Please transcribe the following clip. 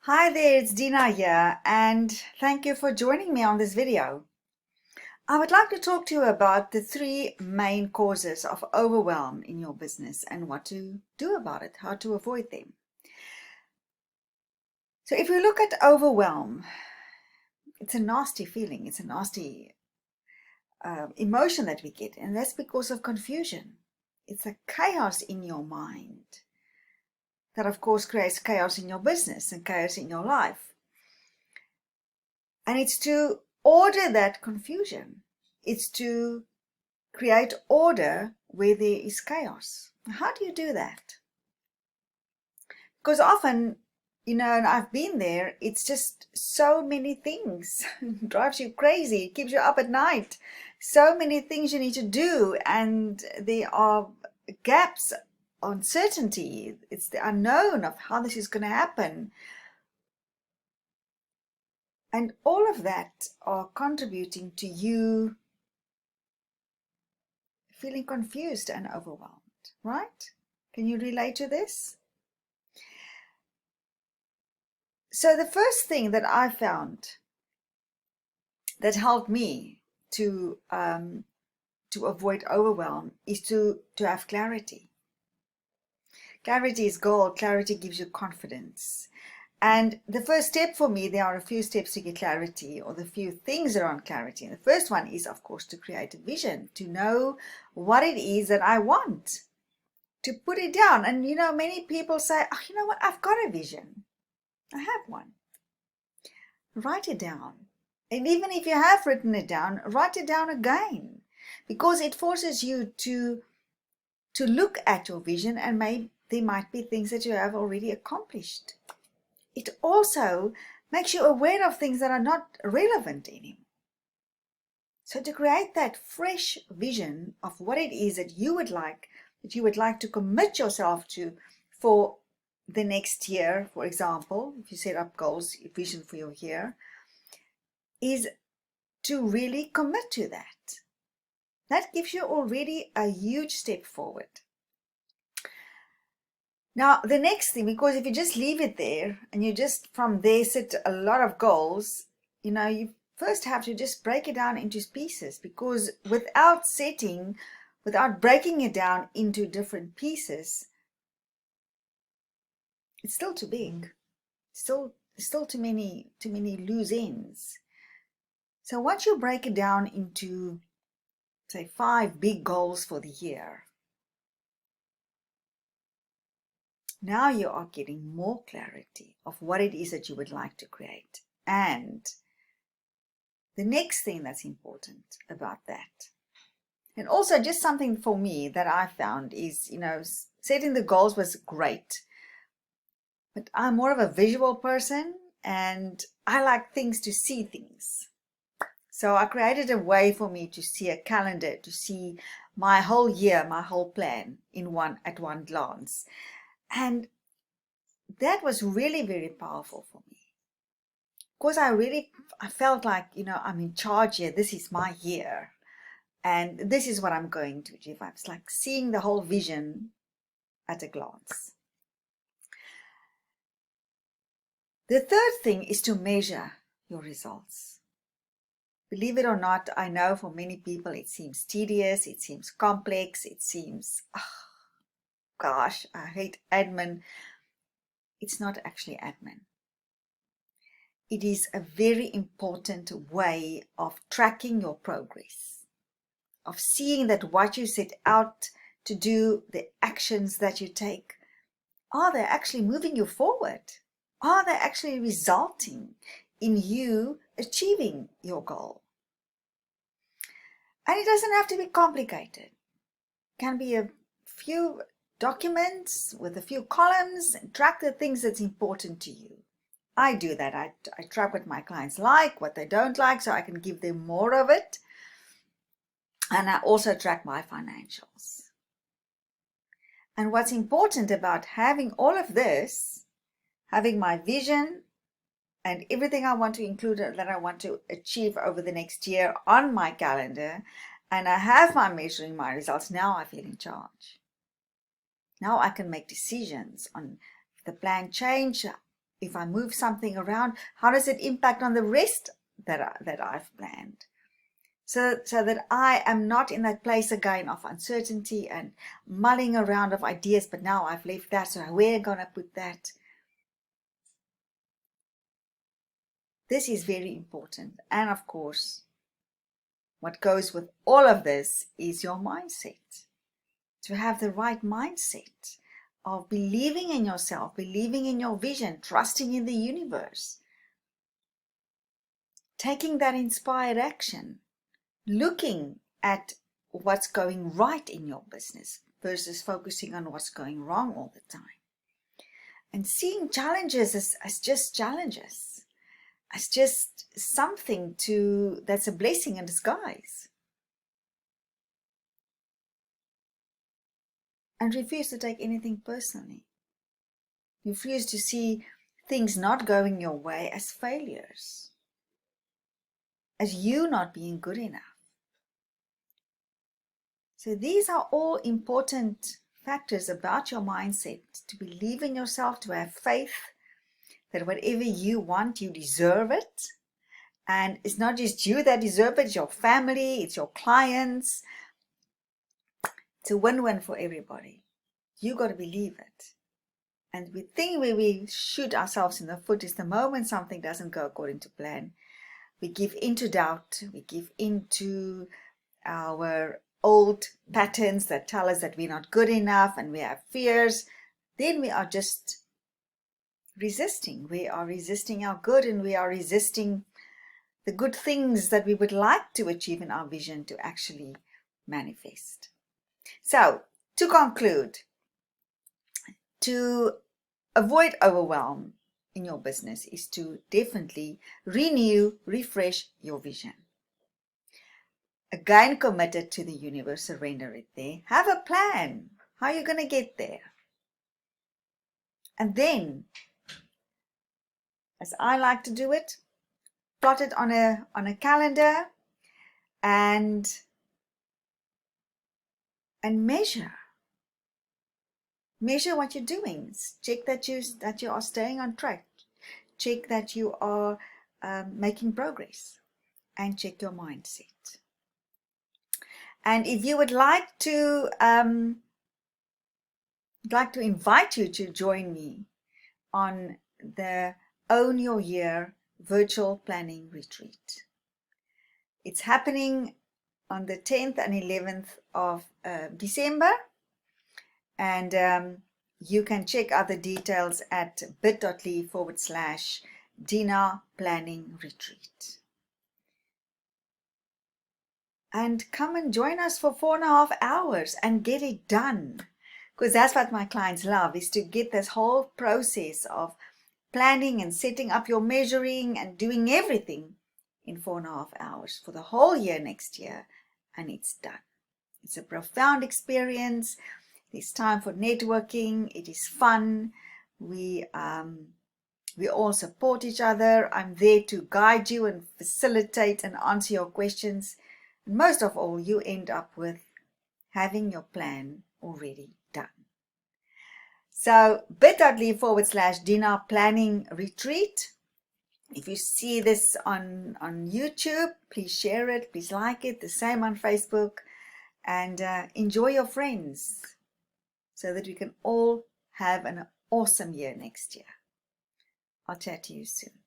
Hi there, it's Dina here, and thank you for joining me on this video. I would like to talk to you about the three main causes of overwhelm in your business and what to do about it, how to avoid them. So if you look at overwhelm, it's a nasty feeling, it's a nasty emotion that we get, and that's because of confusion. It's a chaos in your mind that of course creates chaos in your business and chaos in your life. And it's to order that confusion. It's to create order where there is chaos. How do you do that? Because often, and I've been there, it's just so many things. It drives you crazy. It keeps you up at night. So many things you need to do, and there are gaps, uncertainty. It's the unknown of how this is going to happen. And all of that are contributing to you feeling confused and overwhelmed, right? Can you relate to this? So the first thing that I found that helped me to avoid overwhelm is to have clarity. Clarity is gold. Clarity gives you confidence. And the first step for me, there are a few steps to get clarity, or the few things around clarity. And the first one is, of course, to create a vision, to know what it is that I want, to put it down. And, many people say, oh, you know what, I've got a vision. I have one. Write it down. And even if you have written it down, write it down again, because it forces you to look at your vision, and there might be things that you have already accomplished. It also makes you aware of things that are not relevant anymore. So to create that fresh vision of what it is that you would like to commit yourself to for the next year, for example, if you set up goals, vision for your year, is to really commit to that. That gives you already a huge step forward. Now, the next thing, because if you just leave it there and you just from there set a lot of goals, you first have to just break it down into pieces, because without breaking it down into different pieces, it's still too big. Still too many loose ends. So once you break it down into, say, 5 big goals for the year, now you are getting more clarity of what it is that you would like to create. And the next thing that's important about that, and also just something for me that I found is, setting the goals was great, but I'm more of a visual person and I like to see things. So I created a way for me to see a calendar, to see my whole year, my whole plan at one glance. And that was really very powerful for me, because I felt like, I'm in charge here. This is my year, and this is what I'm going to achieve. I was like seeing the whole vision at a glance. The third thing is to measure your results. Believe it or not, I know for many people it seems tedious, it seems complex, it seems, oh, gosh, I hate admin. It's not actually admin. It is a very important way of tracking your progress, of seeing that what you set out to do, the actions that you take, are they actually moving you forward? Are they actually resulting in you achieving your goal? And it doesn't have to be complicated. It can be a few documents with a few columns, and track the things that's important to you. I do that. I track what my clients like, what they don't like, so I can give them more of it. And I also track my financials. And what's important about having all of this, having my vision and everything I want to include that I want to achieve over the next year on my calendar, and I have my measuring my results, now I feel in charge. Now I can make decisions on if the plan change, if I move something around, how does it impact on the rest that I've planned? So that I am not in that place again of uncertainty and mulling around of ideas, but now I've left that, so where am I going to put that? This is very important. And of course, what goes with all of this is your mindset. To have the right mindset of believing in yourself, believing in your vision, trusting in the universe, taking that inspired action, looking at what's going right in your business versus focusing on what's going wrong all the time. And seeing challenges as just challenges, as just something that's a blessing in disguise. And refuse to take anything personally. Refuse to see things not going your way as failures, as you not being good enough. So these are all important factors about your mindset, to believe in yourself, to have faith that whatever you want, you deserve it. And it's not just you that deserve it, it's your family, it's your clients. It's a win-win for everybody. You got to believe it. And the thing where we shoot ourselves in the foot is the moment something doesn't go according to plan. We give into doubt, we give into our old patterns that tell us that we're not good enough, and we have fears. Then we are just resisting. We are resisting our good, and we are resisting the good things that we would like to achieve in our vision to actually manifest. So, to conclude, to avoid overwhelm in your business is to definitely renew, refresh your vision. Again, committed to the universe, surrender it there. Have a plan. How are you going to get there? And then, as I like to do it, plot it on a calendar and measure. Measure what you're doing. Check that you are staying on track. Check that you are making progress, and check your mindset. And if you would like to invite you to join me on the Own Your Year virtual planning retreat. It's happening on the 10th and 11th of December, and you can check out the details at bit.ly/Dina Planning Retreat. And come and join us for 4.5 hours and get it done. Because that's what my clients love, is to get this whole process of planning and setting up your measuring and doing everything in 4.5 hours for the whole year next year, and it's done. It's a profound experience. It's time for networking. It is fun. We all support each other. I'm there to guide you and facilitate and answer your questions. And most of all, you end up with having your plan already done. So bit.ly/Dina Planning Retreat. If you see this on YouTube, please share it, please like it. The same on Facebook. And enjoy your friends so that we can all have an awesome year next year. I'll chat to you soon.